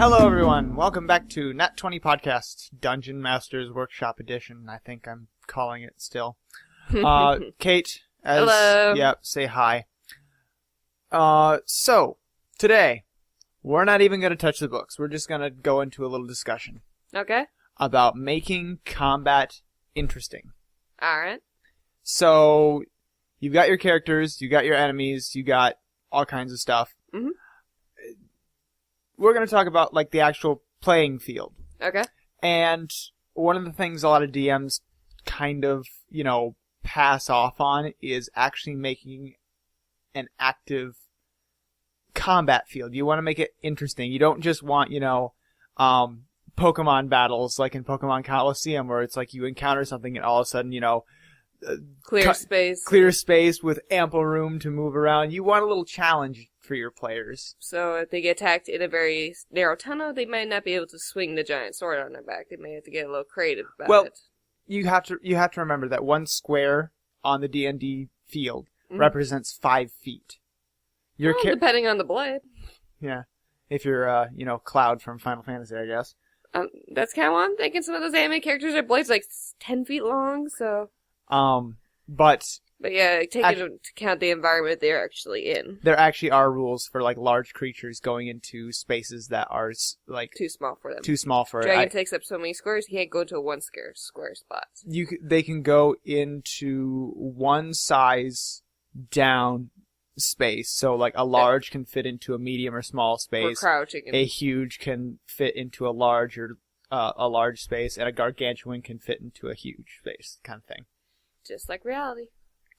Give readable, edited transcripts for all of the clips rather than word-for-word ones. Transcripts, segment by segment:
Hello everyone, welcome back to Nat 20 Podcast, Dungeon Masters Workshop Edition, I think I'm calling it still. Kate, Hello. Yep, say hi. So, today, we're not even going to touch the books, we're just going to go into a little discussion. Okay. About making combat interesting. Alright. So, you've got your characters, you got your enemies, you got all kinds of stuff. Mm-hmm. We're going to talk about, like, the actual playing field. Okay. And one of the things a lot of DMs kind of, pass off on is actually making an active combat field. You want to make it interesting. You don't just want, Pokemon battles like in Pokemon Coliseum where it's like you encounter something and all of a sudden, Clear space. Clear space with ample room to move around. You want a little challenge for your players. So if they get attacked in a very narrow tunnel, they might not be able to swing the giant sword on their back. They may have to get a little creative about it. You have to remember that one square on the D&D field represents 5 feet. Depending on the blade. Yeah. If you're, Cloud from Final Fantasy, I guess. That's kind of what I'm thinking. Some of those anime characters, their blades like 10 feet long, so... But yeah, take into account the environment they're actually in. There actually are rules for, like, large creatures going into spaces that are, like... Too small for them. Too small for it. Dragon takes up so many squares, he can't go into a one square spot. They can go into one size down space. So, like, a large can fit into a medium or small space. For crouching. A huge can fit into a large space, and a gargantuan can fit into a huge space, kind of thing. Just like reality.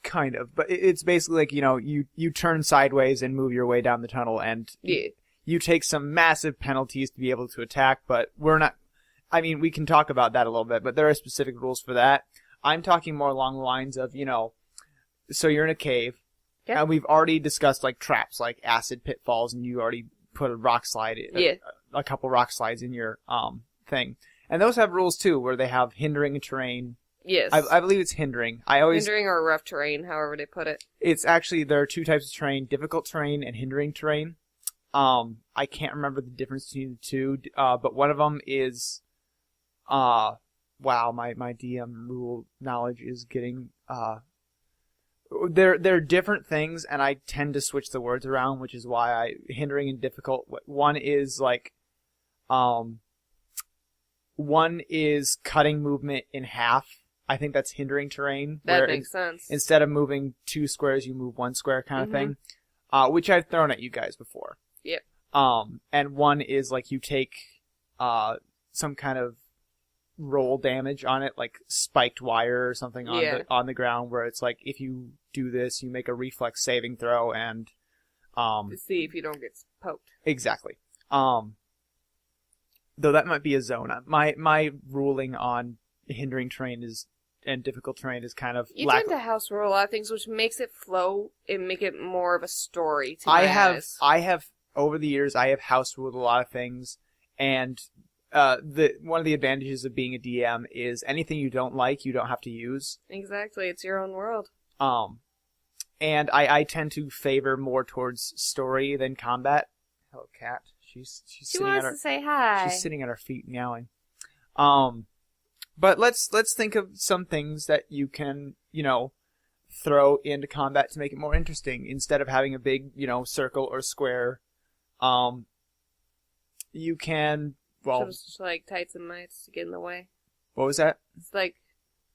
Kind of, but it's basically like, you turn sideways and move your way down the tunnel, and you take some massive penalties to be able to attack, but we can talk about that a little bit, but there are specific rules for that. I'm talking more along the lines of, so you're in a cave, and we've already discussed, like, traps, like acid pitfalls, and you already put a rock slide, a couple rock slides in your, thing. And those have rules, too, where they have hindering terrain. Yes. I believe it's hindering. Hindering or rough terrain, however they put it. It's actually, there are 2 types of terrain, difficult terrain and hindering terrain. I can't remember the difference between the two, but one of them is, wow, my DM rule knowledge is getting, they're different things, and I tend to switch the words around, which is why hindering and difficult, one is like, one is cutting movement in half. I think that's hindering terrain. That makes sense. Instead of moving 2 squares, you move 1 square kind of thing. Which I've thrown at you guys before. Yep. And one is like you take some kind of roll damage on it, like spiked wire or something on the ground, where it's like if you do this, you make a reflex saving throw and to see if you don't get poked. Exactly. Though that might be a zone. My ruling on hindering terrain and difficult terrain is kind of you tend to house rule a lot of things, which makes it flow and make it more of a story to I have over the years I have house ruled a lot of things, and one of the advantages of being a DM is anything you don't like you don't have to use. Exactly, it's your own world. And I tend to favor more towards story than combat. Hello, cat. She wants to say hi. She's sitting at our feet meowing. But let's think of some things that you can, throw into combat to make it more interesting. Instead of having a big, circle or square, you can, so it's like tights and mites to get in the way. What was that? It's like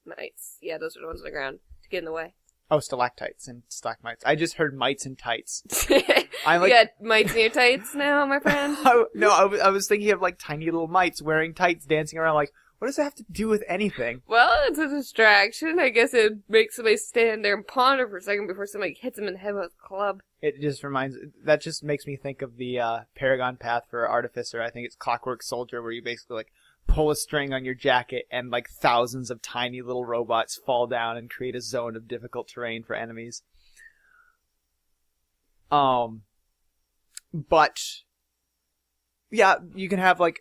mites. Yeah, those are the ones on the ground to get in the way. Oh, stalactites and stalagmites. I just heard mites and tights. You got mites in your tights now, my friend? No, I was thinking of, like, tiny little mites wearing tights dancing around, like, what does that have to do with anything? Well, it's a distraction. I guess it makes somebody stand there and ponder for a second before somebody hits them in the head with a club. It just that just makes me think of the Paragon Path for Artificer. I think it's Clockwork Soldier, where you basically, like, pull a string on your jacket and, like, thousands of tiny little robots fall down and create a zone of difficult terrain for enemies. But, yeah, you can have, like,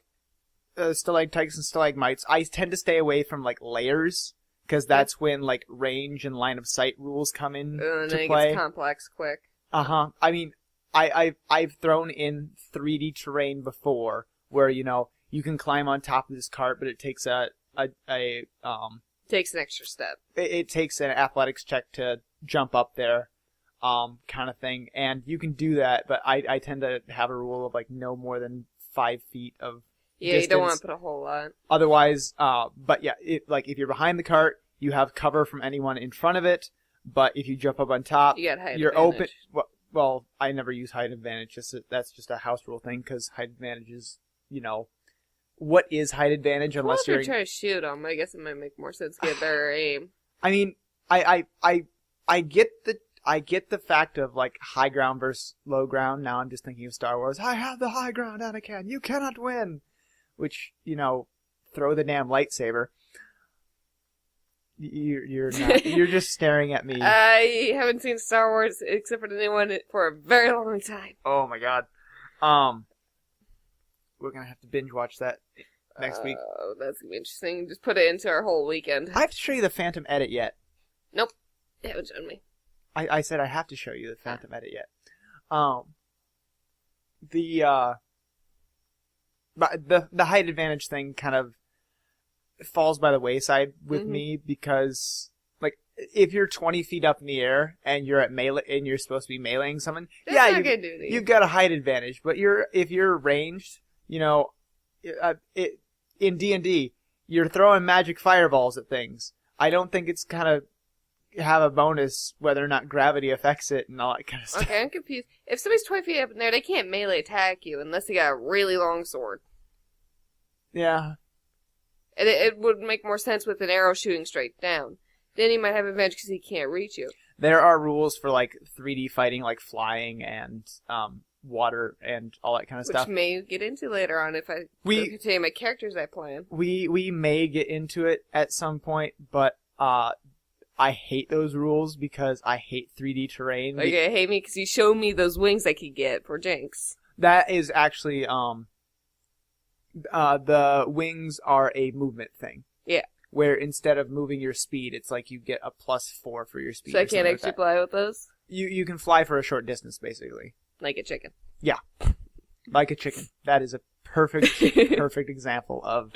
stalactites and stalagmites. I tend to stay away from, like, layers, because that's when, like, range and line of sight rules come in and to then play. It gets complex quick. I mean, I've thrown in 3D terrain before, where, you know, you can climb on top of this cart, but it takes takes an extra step. It takes an athletics check to jump up there, kind of thing. And you can do that, but I tend to have a rule of like no more than 5 feet of distance. You don't want to put a whole lot. Otherwise, but yeah, if you're behind the cart, you have cover from anyone in front of it. But if you jump up on top, you got height you're advantage. open. Well, I never use height advantage. That's just a house rule thing, because height advantage is, you know, what is height advantage unless you're trying to shoot them. I guess it might make more sense to get better aim. I mean, I get the fact of like high ground versus low ground. Now I'm just thinking of Star Wars. I have the high ground, Anakin. You cannot win. Which, you know, throw the damn lightsaber. You're not. You're just staring at me. I haven't seen Star Wars except for the new one for a very long time. Oh my god. We're gonna have to binge watch that next week. Oh, that's gonna be interesting. Just put it into our whole weekend. I have to show you the Phantom edit yet. Nope. You haven't shown me. I said I have to show you the Phantom edit yet. The height advantage thing kind of falls by the wayside with me, because like if you're 20 feet up in the air and you're at melee and you're supposed to be meleeing someone, you've got a height advantage. But if you're ranged, you know, in D&D, you're throwing magic fireballs at things. I don't think it's kind of have a bonus whether or not gravity affects it and all that kind of stuff. Okay, I'm confused. If somebody's 20 feet up in there, they can't melee attack you unless they got a really long sword. Yeah. And it would make more sense with an arrow shooting straight down. Then he might have advantage because he can't reach you. There are rules for like 3D fighting, like flying and water and all that kind of stuff. Which may get into later on if I continue my characters I plan. We may get into it at some point, but I hate those rules because I hate 3D terrain. Like, you hate me because you showed me those wings I could get for Jinx. That is actually, the wings are a movement thing. Yeah. Where instead of moving your speed, it's like you get a +4 for your speed. So I can't actually fly with those? You can fly for a short distance, basically. Like a chicken. Yeah. Like a chicken. That is a perfect example of,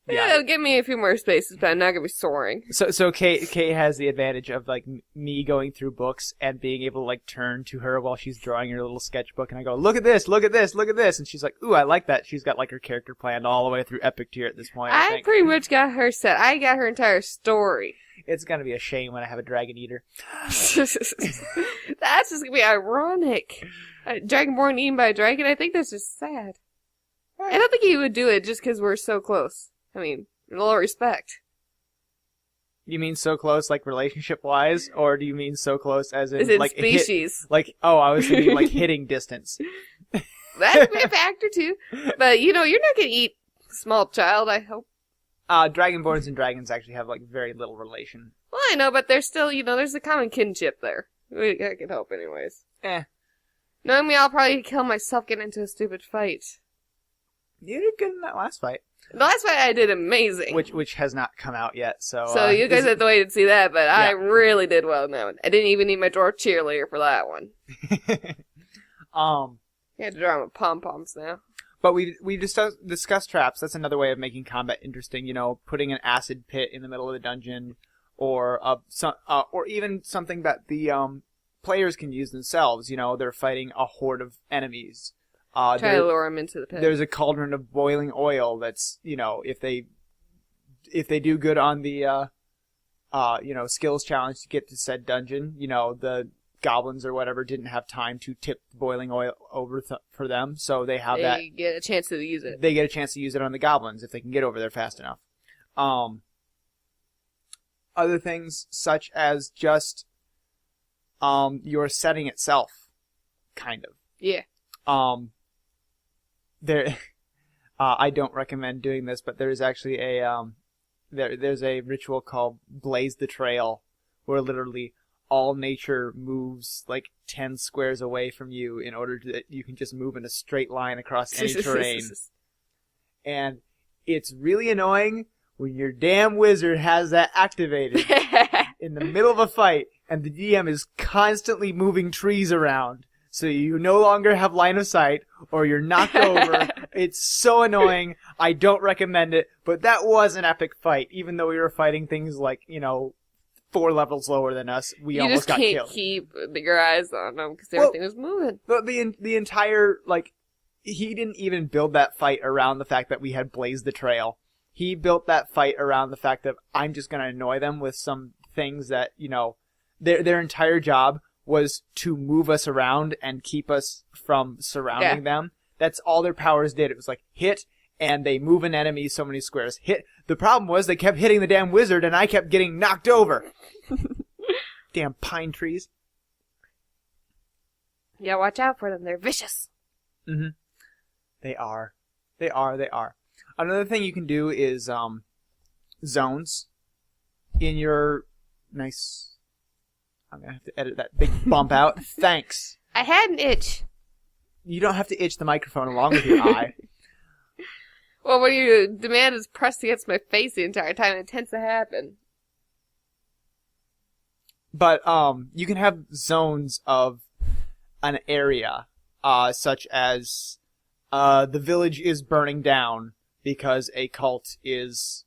yeah, it'll give me a few more spaces, but I'm not gonna be soaring. So Kate has the advantage of like me going through books and being able to like turn to her while she's drawing her little sketchbook, and I go, look at this, look at this, look at this, and she's like, ooh, I like that. She's got like her character planned all the way through Epic Tier at this point. I pretty much got her set. I got her entire story. It's gonna be a shame when I have a dragon eater. That's just gonna be ironic. Dragonborn eaten by a dragon. I think that's just sad. I don't think he would do it just because we're so close. I mean, in all respect. You mean so close, like relationship-wise, or do you mean so close as in like species? I was thinking like hitting distance. That could be a factor too. But you know, you're not gonna eat small child. I hope. Dragonborns and dragons actually have like very little relation. Well, I know, but there's still, you know, there's a common kinship there. I can help, anyways. Knowing me, I'll probably kill myself getting into a stupid fight. You did good in that last fight. The last fight I did amazing. Which has not come out yet, so... So you guys have to wait and see that, but yeah. I really did well in that one. I didn't even need my dwarf cheerleader for that one. You had to draw with pom-poms now. But we discussed traps. That's another way of making combat interesting, you know, putting an acid pit in the middle of the dungeon, or even something that the players can use themselves. You know, they're fighting a horde of enemies. Try to lure them into the pit. There's a cauldron of boiling oil that's, you know, if they do good on the, skills challenge to get to said dungeon, you know, the goblins or whatever didn't have time to tip the boiling oil over for them, so they get a chance to use it. They get a chance to use it on the goblins if they can get over there fast enough. Other things such as just, your setting itself, kind of. Yeah. I don't recommend doing this, but there's actually there's a ritual called Blaze the Trail, where literally all nature moves like 10 squares away from you in order that you can just move in a straight line across any terrain. And it's really annoying when your damn wizard has that activated in the middle of a fight, and the DM is constantly moving trees around. So you no longer have line of sight, or you're knocked over, It's so annoying. I don't recommend it, but that was an epic fight. Even though we were fighting things like, 4 levels lower than us, we almost got killed. You just can't keep your eyes on them because everything was moving. The entire, he didn't even build that fight around the fact that we had blazed the trail. He built that fight around the fact that I'm just going to annoy them with some things that, their entire job was to move us around and keep us from surrounding them. That's all their powers did. It was like hit, and they move an enemy so many squares. Hit. The problem was they kept hitting the damn wizard, and I kept getting knocked over. Damn pine trees. Yeah, watch out for them. They're vicious. Mm-hmm. They are. Another thing you can do is zones in your nice. I'm gonna have to edit that big bump out. Thanks. I had an itch. You don't have to itch the microphone along with your eye. Well, when your demand is pressed against my face the entire time, it tends to happen. But you can have zones of an area, such as the village is burning down because a cult is,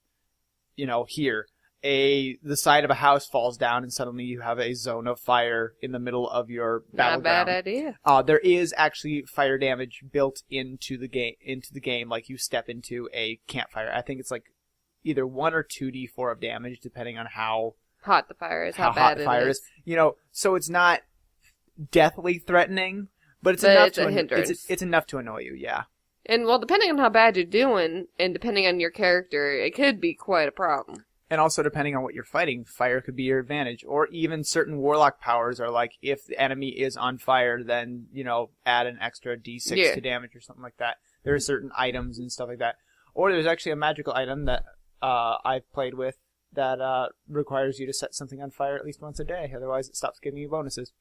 here. The side of a house falls down and suddenly you have a zone of fire in the middle of your battleground. Not a bad idea. There is actually fire damage built into the game, like you step into a campfire. I think it's like either 1 or 2d4 of damage depending on how hot the fire is, how bad bad the fire it is. So it's not deathly threatening, but it's enough to annoy you, yeah. And well, depending on how bad you're doing and depending on your character, it could be quite a problem. And also, depending on what you're fighting, fire could be your advantage. Or even certain warlock powers are like, if the enemy is on fire, then, add an extra d6 to damage or something like that. There are certain items and stuff like that. Or there's actually a magical item that I've played with that requires you to set something on fire at least once a day. Otherwise, it stops giving you bonuses.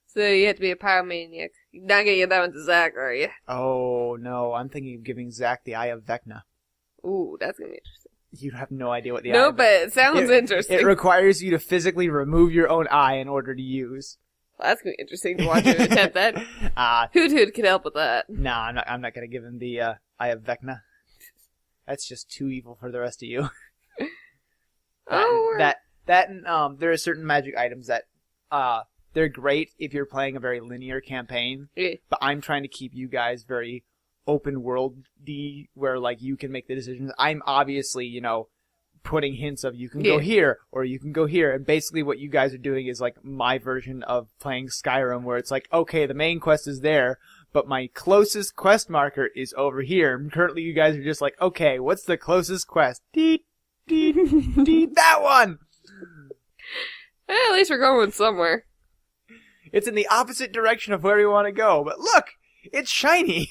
So you have to be a pyromaniac. You're not going to give that one to Zach, are you? Oh, no. I'm thinking of giving Zach the Eye of Vecna. Ooh, that's going to be interesting. You have no idea what the No, eye but it sounds interesting. It requires you to physically remove your own eye in order to use. Well, that's going to be interesting to watch him attempt that. Hoot can help with that. Nah, I'm not going to give him the Eye of Vecna. That's just too evil for the rest of you. There are certain magic items that they're great if you're playing a very linear campaign. Yeah. But I'm trying to keep you guys very open world-y, where you can make the decisions. I'm obviously, putting hints of you can go here or you can go here, and basically what you guys are doing is my version of playing Skyrim, where it's okay, the main quest is there, but my closest quest marker is over here. And currently you guys are just okay, what's the closest quest? Deet, deet, deet, that one! At least we're going somewhere. It's in the opposite direction of where we want to go, but look! It's shiny!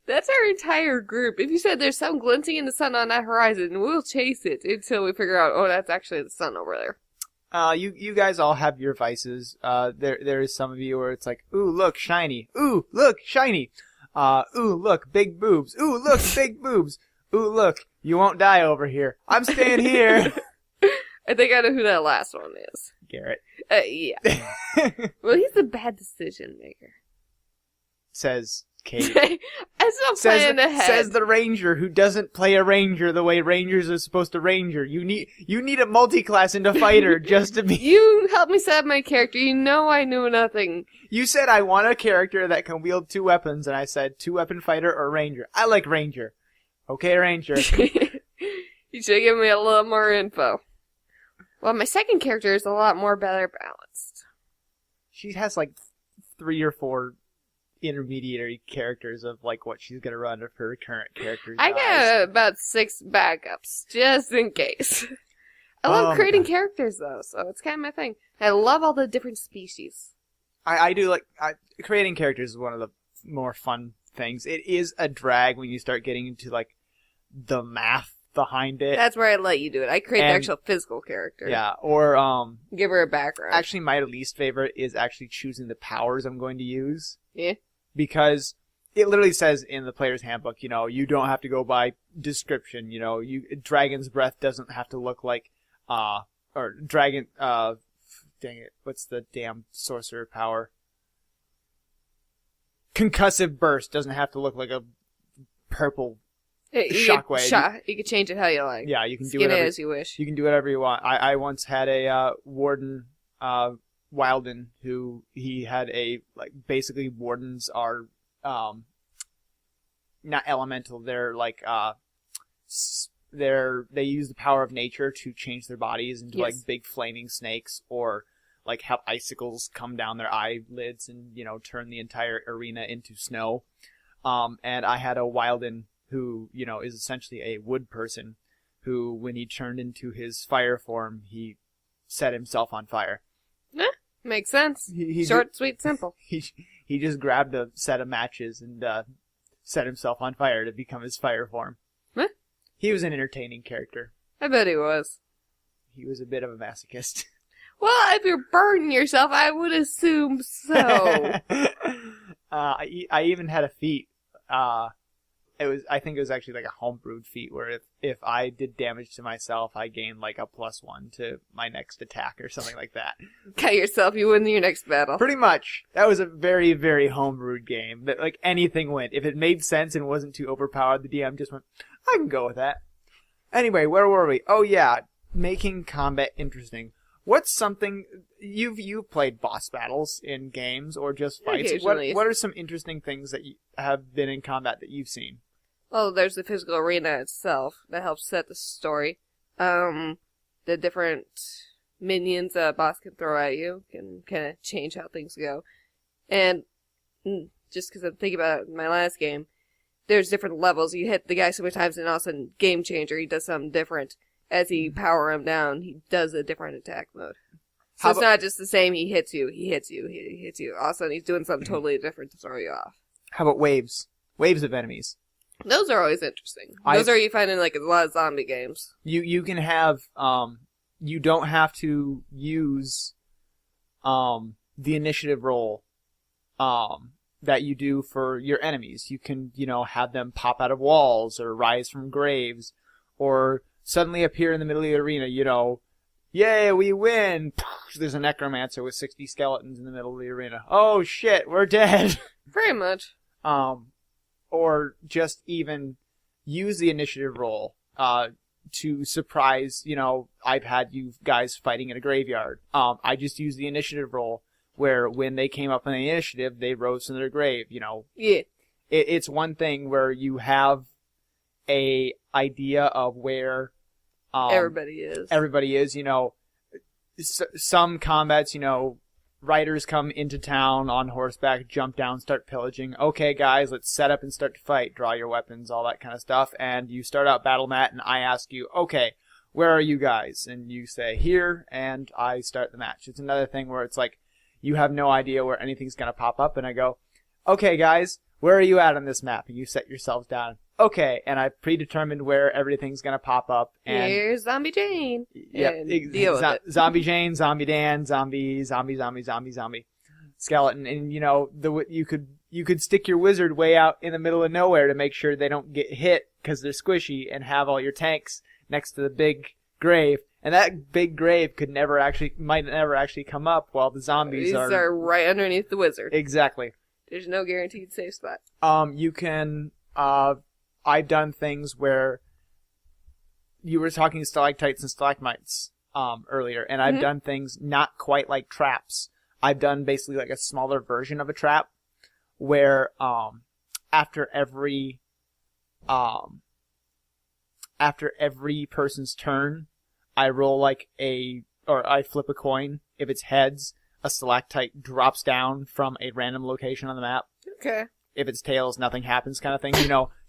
That's our entire group. If you said there's some glinting in the sun on that horizon, we'll chase it until we figure out, that's actually the sun over there. You guys all have your vices. There is some of you where it's ooh, look, shiny. Ooh, look, shiny. Ooh, look, big boobs. Ooh, look, big boobs. Ooh, look, you won't die over here. I'm staying here. I think I know who that last one is. Garrett. Yeah. Well, he's the bad decision maker. Says Kate. I'm still playing ahead. Says the ranger who doesn't play a ranger the way rangers are supposed to ranger. You need a multi-class into fighter just to be... You helped me set up my character. You know I knew nothing. You said I want a character that can wield 2 weapons, and I said 2-weapon fighter or ranger. I like ranger. Okay, ranger. You should have given me a little more info. Well, my second character is a lot more better balanced. She has 3 or 4... intermediary characters of what she's gonna run if her current character dies. I got about 6 backups just in case. I love creating characters though, so it's kind of my thing. I love all the different species. I do creating characters is one of the more fun things. It is a drag when you start getting into the math behind it. That's where I let you do it. I create the actual physical character. Yeah, or give her a background. Actually, my least favorite is actually choosing the powers I'm going to use. Yeah. Because it literally says in the player's handbook, you don't have to go by description, Dragon's Breath doesn't have to look like, or Dragon, dang it, what's the damn sorcerer power? Concussive Burst doesn't have to look like a purple You shockwave. You could change it how you like. Yeah, you can do Skin it whatever as you wish. you can do whatever you want. I once had a warden Wilden who he had a like basically wardens are not elemental. They're like they use the power of nature to change their bodies into like big flaming snakes, or like have icicles come down their eyelids and turn the entire arena into snow. And I had a Wilden who is essentially a wood person, who when he turned into his fire form, he set himself on fire. Makes sense. Short, sweet, simple. He just grabbed a set of matches and set himself on fire to become his fire form. He was an entertaining character. I bet he was. He was a bit of a masochist. Well, if you're burning yourself, I would assume so. I even had a feat. I think it was actually like a homebrewed feat where if I did damage to myself, I gained like a +1 to my next attack or something like that. Cut yourself, you win your next battle. Pretty much. That was a very, very homebrewed game. That like anything went. If it made sense and wasn't too overpowered, the DM just went, I can go with that. Anyway, where were we? Oh yeah, making combat interesting. What's something you've played boss battles in games or just fights? What are some interesting things that have been in combat that you've seen? Well, there's the physical arena itself that helps set the story. The different minions a boss can throw at you can kind of change how things go. And just because I'm thinking about it in my last game, there's different levels. You hit the guy so many times and all of a sudden, game changer, he does something different. As you power him down, he does a different attack mode. So it's not just the same, he hits you. All of a sudden, he's doing something totally different to throw you off. How about waves? Waves of enemies. Those are always interesting. Those are you find in like a lot of zombie games. You can have, you don't have to use, the initiative roll, that you do for your enemies. You can, have them pop out of walls or rise from graves or suddenly appear in the middle of the arena, yay, we win! There's a necromancer with 60 skeletons in the middle of the arena. Oh shit, we're dead! Pretty much. Or just even use the initiative roll, to surprise, I've had you guys fighting in a graveyard. I just used the initiative roll where when they came up on the initiative, they rose from their grave, Yeah. It's one thing where you have a idea of where everybody is. Some combats, riders come into town on horseback, jump down, start pillaging. Okay, guys, let's set up and start to fight. Draw your weapons, all that kind of stuff. And you start out battle mat, and I ask you, okay, where are you guys? And you say, here, and I start the match. It's another thing where it's like, you have no idea where anything's going to pop up, and I go, okay, guys, where are you at on this map? And you set yourselves down. Okay, and I've predetermined where everything's gonna pop up. And here's Zombie Jane. Yep, deal with it. Zombie Jane, Zombie Dan, zombie, skeleton, and you could stick your wizard way out in the middle of nowhere to make sure they don't get hit because they're squishy, and have all your tanks next to the big grave. And that big grave might never actually come up while the zombies These are right underneath the wizard. Exactly. There's no guaranteed safe spot. You can I've done things where you were talking stalactites and stalagmites earlier, and I've done things not quite like traps. I've done basically like a smaller version of a trap where after every person's turn, I roll I flip a coin. If it's heads, a stalactite drops down from a random location on the map. Okay. If it's tails, nothing happens kind of thing,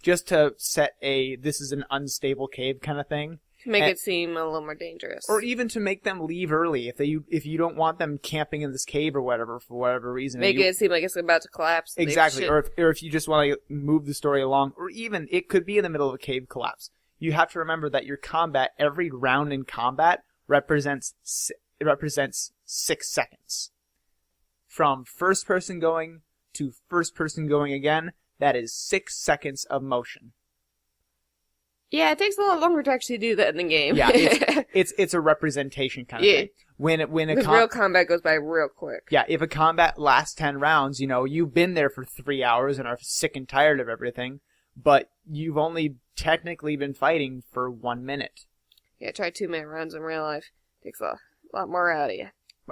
just to set this is an unstable cave kind of thing. To make it seem a little more dangerous. Or even to make them leave early. If you don't want them camping in this cave or whatever, for whatever reason. Make it seem like it's about to collapse. Exactly. Or if you just want to move the story along, or even it could be in the middle of a cave collapse. You have to remember that your combat, every round in combat, represents 6 seconds. From first person going to first person going again, that is 6 seconds of motion. Yeah, it takes a lot longer to actually do that in the game. Yeah, it's a representation kind of thing. When real combat goes by real quick. Yeah, if a combat lasts 10 rounds, you've been there for 3 hours and are sick and tired of everything. but you've only technically been fighting for 1 minute. Yeah, try 2-minute runs in real life. Takes a lot more out of you.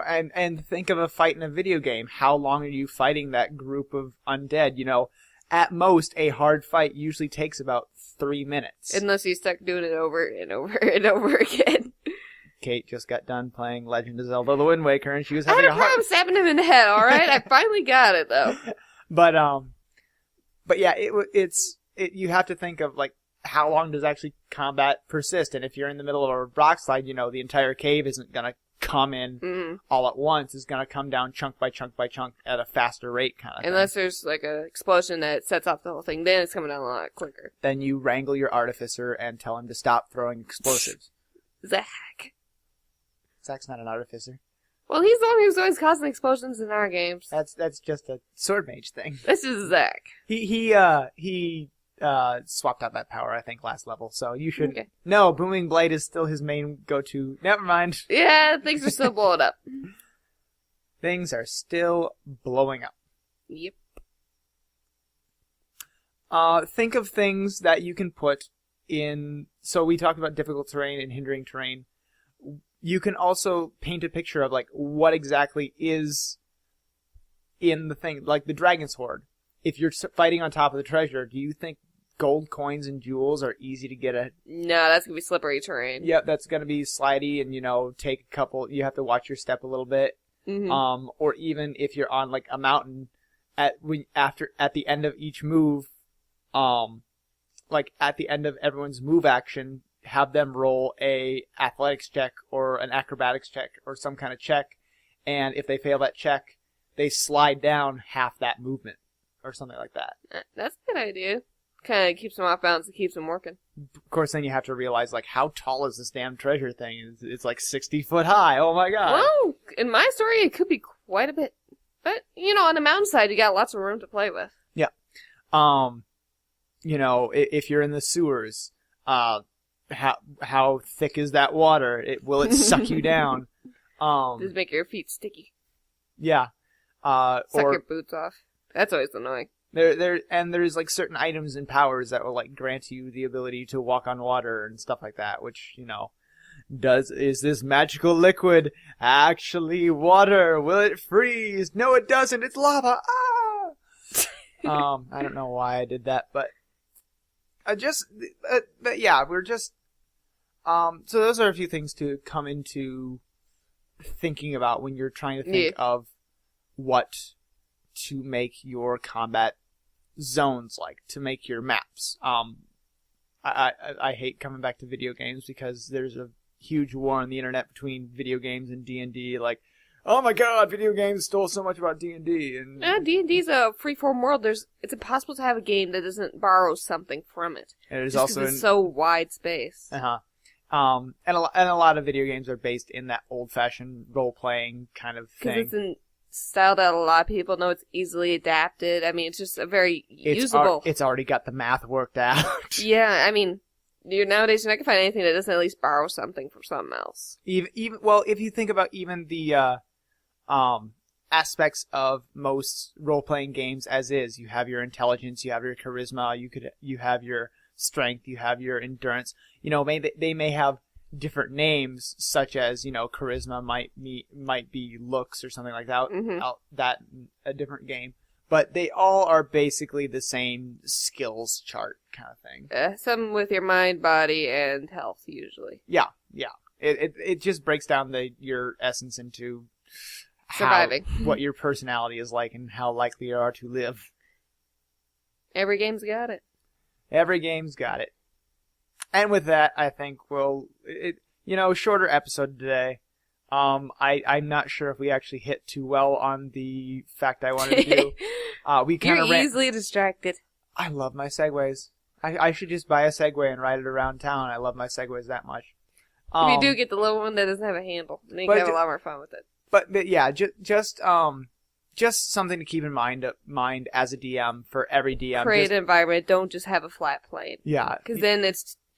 And think of a fight in a video game. How long are you fighting that group of undead? You know, at most, a hard fight usually takes about 3 minutes. Unless you stuck doing it over and over and over again. Kate just got done playing Legend of Zelda: The Wind Waker, and she was I having had a problem stabbing him in the head, alright? I finally got it, though. But yeah, you have to think of, like, how long does actually combat persist? And if you're in the middle of a rock slide, you know, the entire cave isn't gonna come in all at once. It's gonna come down chunk by chunk by chunk at a faster rate, kind of Unless there's, like, an explosion that sets off the whole thing, then it's coming down a lot quicker. Then you wrangle your artificer and tell him to stop throwing explosives. Zach. Zach's not an artificer. Well, he's the one who's always causing explosions in our games. That's just a sword mage thing. This is Zach. He swapped out that power, I think, last level, so you should... Okay. No, Booming Blade is still his main go-to. Never mind. Yeah, things are still blowing up. Things are still blowing up. Yep. Think of things that you can put in... So we talked about difficult terrain and hindering terrain. You can also paint a picture of, like, what exactly is in the thing. Like the Dragon's Hoard. If you're fighting on top of the treasure, do you think gold coins and jewels are easy to get at? No, that's going to be slippery terrain. Yeah, that's going to be slidey and, you know, take a couple... You have to watch your step a little bit. Mm-hmm. Or even if you're on, like, a mountain, at the end of each move, like, at the end of everyone's move action, have them roll a athletics check or an acrobatics check or some kind of check, and if they fail that check, they slide down half that movement or something like that. That's a good idea. Kind of keeps them off balance and keeps them working. Of course, then you have to realize, like, how tall is this damn treasure thing? It's like 60 foot high. Oh my god. Well, in my story, it could be quite a bit. But, you know, on the mountainside, you got lots of room to play with. Yeah. You know, if you're in the sewers, how thick is that water? Will it suck you down? Just make your feet sticky. Yeah. Suck your boots off. That's always annoying. There's like certain items and powers that will like grant you the ability to walk on water and stuff like that, which, you know, is this magical liquid actually water? Will it freeze? No, it doesn't. It's lava. Ah! I don't know why I did that, but yeah, we're just, so those are a few things to come into thinking about when you're trying to think of what to make your combat zones like, to make your maps. I hate coming back to video games because there's a huge war on the internet between video games and D&D, like, oh my god, video games stole so much about D&D. And D&D's a freeform world. It's impossible to have a game that doesn't borrow something from it. And it's also it's so wide space. And a lot of video games are based in that old-fashioned role-playing kind of thing. Because it's in style that a lot of people know. It's easily adapted. I mean, it's just a very usable. It's already got the math worked out. Yeah, I mean, nowadays you're not gonna find anything that doesn't at least borrow something from something else. Well, if you think about even the aspects of most role-playing games as is, you have your intelligence, you have your charisma, you have your strength, you have your endurance. You know, they may have different names, such as, you know, charisma might be looks or something like that. Mm-hmm. That a different game, but they all are basically the same skills chart kind of thing. Some with your mind, body, and health usually. Yeah. It just breaks down your essence into surviving, what your personality is like, and how likely you are to live. Every game's got it. Every game's got it. And with that, I think shorter episode today. I'm not sure if we actually hit too well on the fact I wanted to do. We kind of easily distracted. I love my segues. I should just buy a Segway and ride it around town. I love my Segways that much. If you do get the little one that doesn't have a handle, then you can have a lot more fun with it. But yeah, just something to keep in mind as a DM for every DM. Create an environment. Don't just have a flat plane. Yeah, because then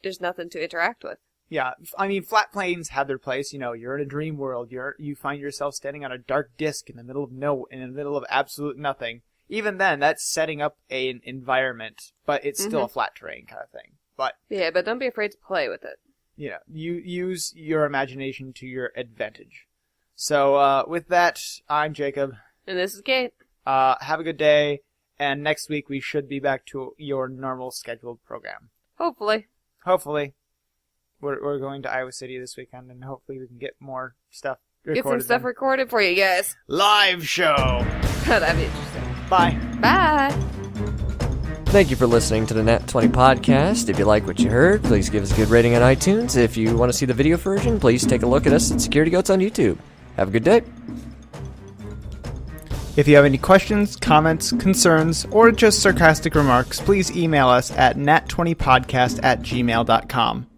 there's nothing to interact with. Yeah, I mean, flat planes have their place. You know, you're in a dream world. You find yourself standing on a dark disc in the middle of absolute nothing. even then, that's setting up an environment, but it's still a flat terrain kind of thing. But yeah, but don't be afraid to play with it. You use your imagination to your advantage. So with that, I'm Jacob. And this is Kate. Have a good day, and next week we should be back to your normal scheduled program. Hopefully. We're going to Iowa City this weekend, and hopefully we can get more stuff recorded. Get some stuff recorded for you guys. Live show! That'd be interesting. Bye. Bye. Thank you for listening to the Nat 20 podcast. If you like what you heard, please give us a good rating on iTunes. If you want to see the video version, please take a look at us at Security Goats on YouTube. Have a good day. If you have any questions, comments, concerns, or just sarcastic remarks, please email us at nat20podcast@gmail.com.